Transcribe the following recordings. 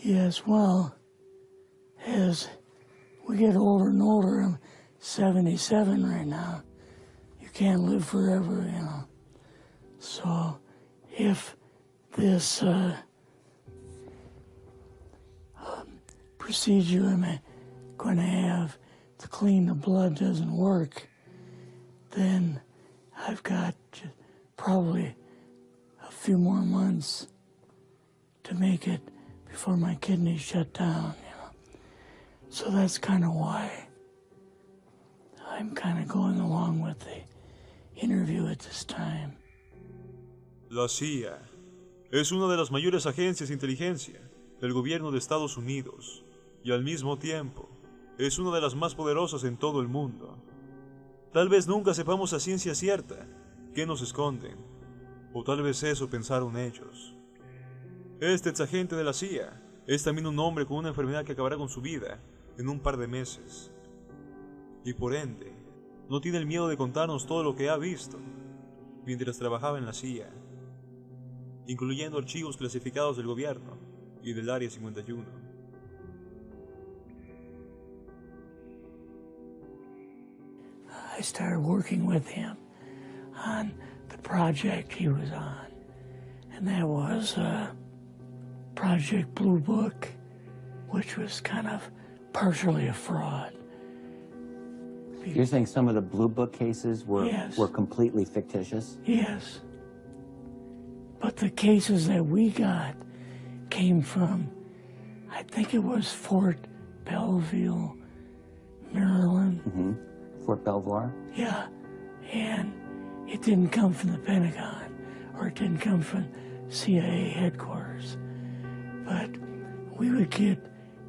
Yes, well, as we get older and older, I'm 77 right now. You can't live forever, you know. So if this procedure I'm going to have to clean the blood doesn't work, then I've got probably a few more months to make it before my kidneys shut down, you know. So that's kind of why I'm kind of going along with the interview at this time. La CIA es una de las mayores agencias de inteligencia del gobierno de Estados Unidos y al mismo tiempo es una de las más poderosas en todo el mundo. Tal vez nunca sepamos a ciencia cierta qué nos esconden, o tal vez eso pensaron ellos. Este ex agente de la CIA es también un hombre con una enfermedad que acabará con su vida en un par de meses. Y por ende, no tiene el miedo de contarnos todo lo que ha visto mientras trabajaba en la CIA, incluyendo archivos clasificados del gobierno y del Área 51. I started working with him on the project he was on, and that was Project Blue Book, which was kind of partially a fraud. You're saying some of the Blue Book cases were, Yes. were completely fictitious? Yes. But the cases that we got came from, I think it was Fort Belvoir, Maryland. Mm-hmm. Fort Belvoir? Yeah, and it didn't come from the Pentagon, or it didn't come from CIA headquarters. But we would get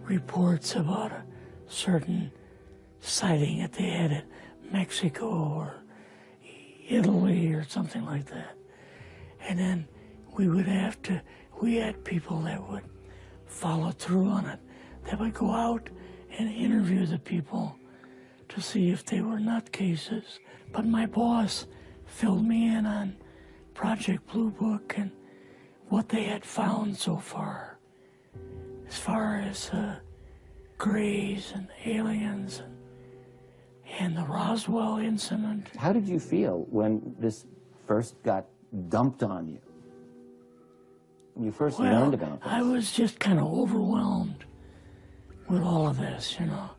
reports about a certain sighting that they had in Mexico or Italy or something like that. And then we had people that would follow through on it. They would go out and interview the people to see if they were nutcases. But my boss filled me in on Project Blue Book and what they had found so far, as far as grays and aliens and the Roswell incident. How did you feel when this first got dumped on you? When you first learned about this? I was just kind of overwhelmed with all of this, you know.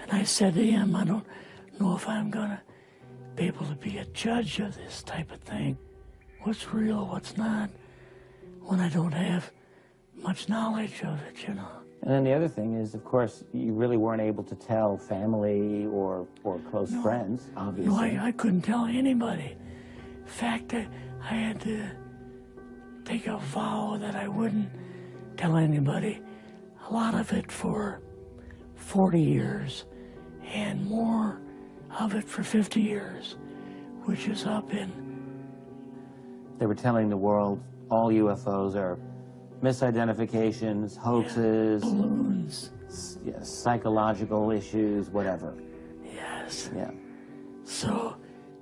And I said to him, I don't know if I'm going to be able to be a judge of this type of thing. What's real, what's not, when I don't have much knowledge of it, you know. And then the other thing is, of course, you really weren't able to tell family or close friends, obviously. No, I couldn't tell anybody. In fact, I had to take a vow that I wouldn't tell anybody. A lot of it for 40 years, and more of it for 50 years, which is up in... They were telling the world all UFOs are misidentifications, hoaxes, yeah, balloons, psychological issues, whatever. Yes. Yeah. So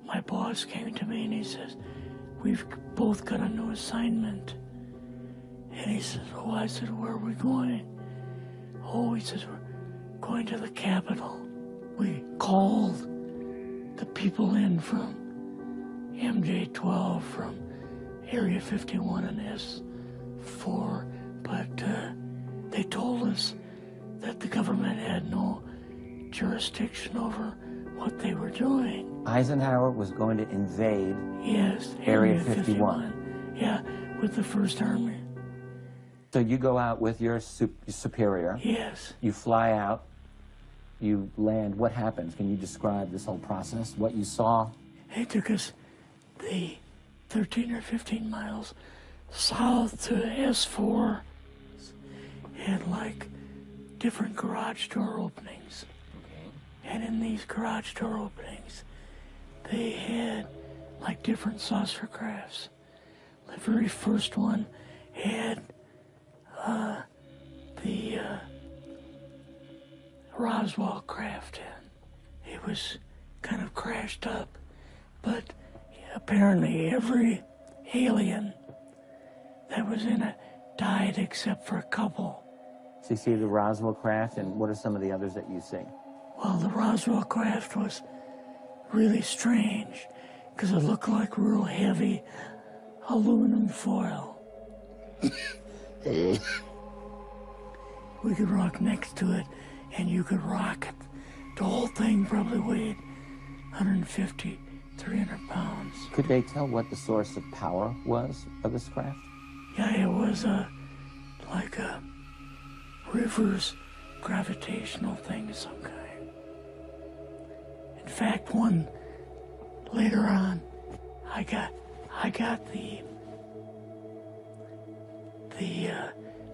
my boss came to me and he says, we've both got a new assignment. And he says, oh, I said, where are we going? Oh, he says, we're going to the Capitol. We called the people in from MJ-12, from Area 51 and S4, but they told us that the government had no jurisdiction over what they were doing. Eisenhower was going to invade Yes, Area 51. Yeah, with the First Army. So you go out with your superior. Yes. You fly out. You land. What happens? Can you describe this whole process? What you saw? They took us the 13 or 15 miles south to S4, and like different garage door openings. And in these garage door openings, they had like different saucer crafts. The very first one had the Roswell craft in. It was kind of crashed up, but apparently every alien that was in it died except for a couple. So you see the Roswell craft, and what are some of the others that you see? Well, the Roswell craft was really strange because it looked like real heavy aluminum foil. We could rock next to it, and you could rock it. The whole thing probably weighed 150, 300 pounds. Could they tell what the source of power was of this craft? Yeah, it was like a reverse gravitational thing of some kind. In fact, one later on, I got the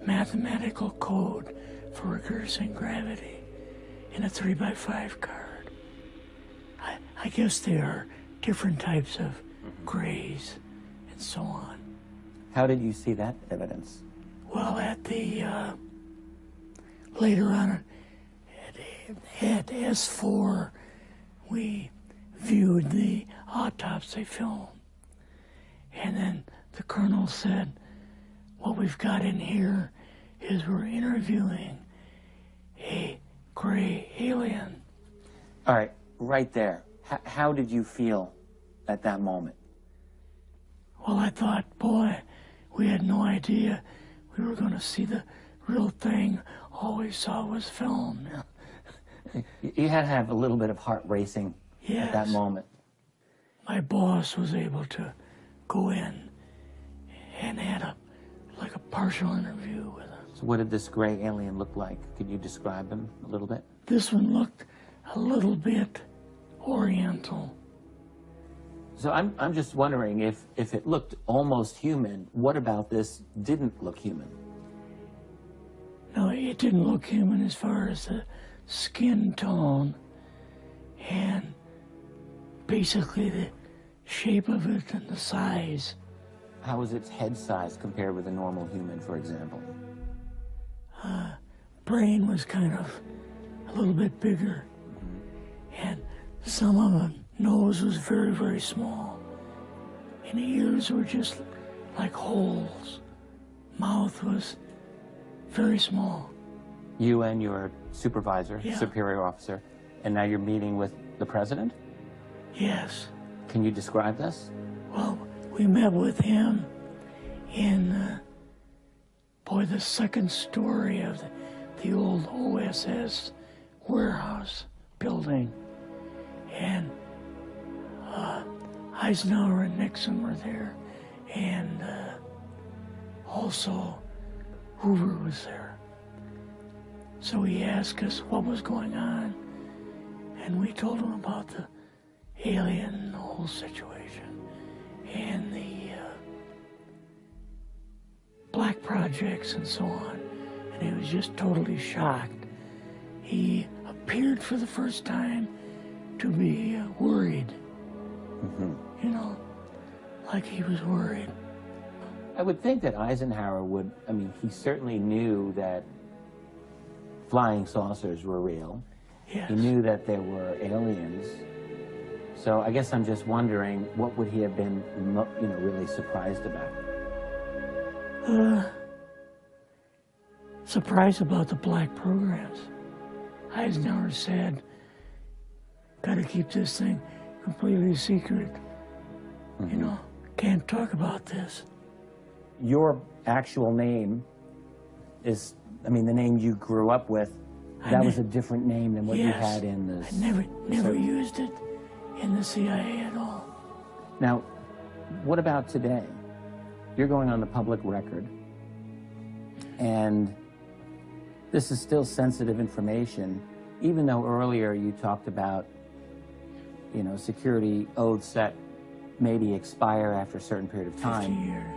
mathematical code for reversing gravity in a 3x5 card. I guess there are different types of grays and so on. How did you see that evidence? Well, at the later on at S4, we viewed the autopsy film, and then the colonel said, "What we've got in here is we're interviewing a gray alien." All right, right there. How did you feel at that moment? Well, I thought, boy, we had no idea we were going to see the real thing. All we saw was film. You had to have a little bit of heart racing at that moment. My boss was able to go in and had a partial interview with him. So what did this gray alien look like? Could you describe him a little bit? This one looked a little bit oriental. So I'm just wondering if it looked almost human, what about this didn't look human? No, it didn't look human as far as the skin tone and basically the shape of it and the size. How was its head size compared with a normal human, for example? Brain was kind of a little bit bigger. And some of the nose was very, very small. And the ears were just like holes. Mouth was very small. You and your supervisor, Yeah. superior officer, and now you're meeting with the president? Yes. Can you describe this? Well, we met with him in, the second story of the old OSS warehouse building. And Eisenhower and Nixon were there. And also Hoover was there. So he asked us what was going on. And we told him about the alien, the whole situation, and the black projects and so on. And he was just totally shocked. He appeared for the first time to be worried. You know, like he was worried. I would think that Eisenhower would, he certainly knew that flying saucers were real. Yes. He knew that there were aliens. So I guess I'm just wondering, what would he have been, really surprised about? Surprised about the black programs. Eisenhower said, "Gotta keep this thing completely secret. You know, can't talk about this." Your actual name is, the name you grew up with, that was a different name than what you had in the... I never used it in the CIA at all. Now, what about today? You're going on the public record, and this is still sensitive information, even though earlier you talked about, security oaths that maybe expire after a certain period of time. 50 years.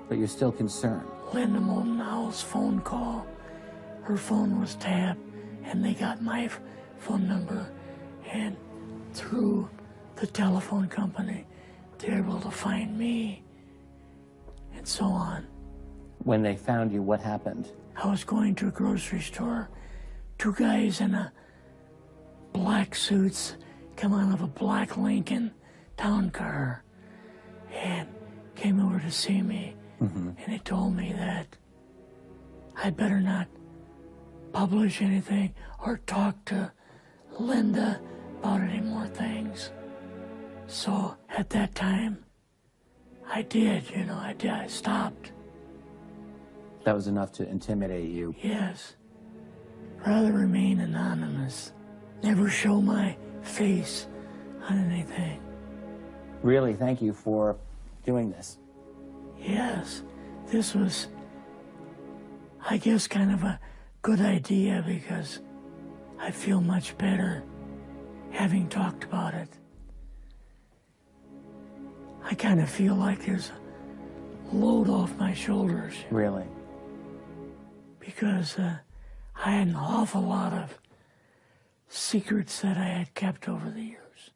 But you're still concerned. Linda Moulton Howell's phone call, her phone was tapped, and they got my phone number, and through the telephone company, they were able to find me, and so on. When they found you, what happened? I was going to a grocery store. Two guys in black suits come out of a black Lincoln town car and came over to see me. And they told me that I better not publish anything or talk to Linda about any more things. So at that time, I did, I stopped. That was enough to intimidate you. Yes. Rather remain anonymous. Never show my face on anything. Really, thank you for doing this. Yes, this was, I guess, kind of a good idea because I feel much better having talked about it. I kind of feel like there's a load off my shoulders. Really? Because I had an awful lot of secrets that I had kept over the years.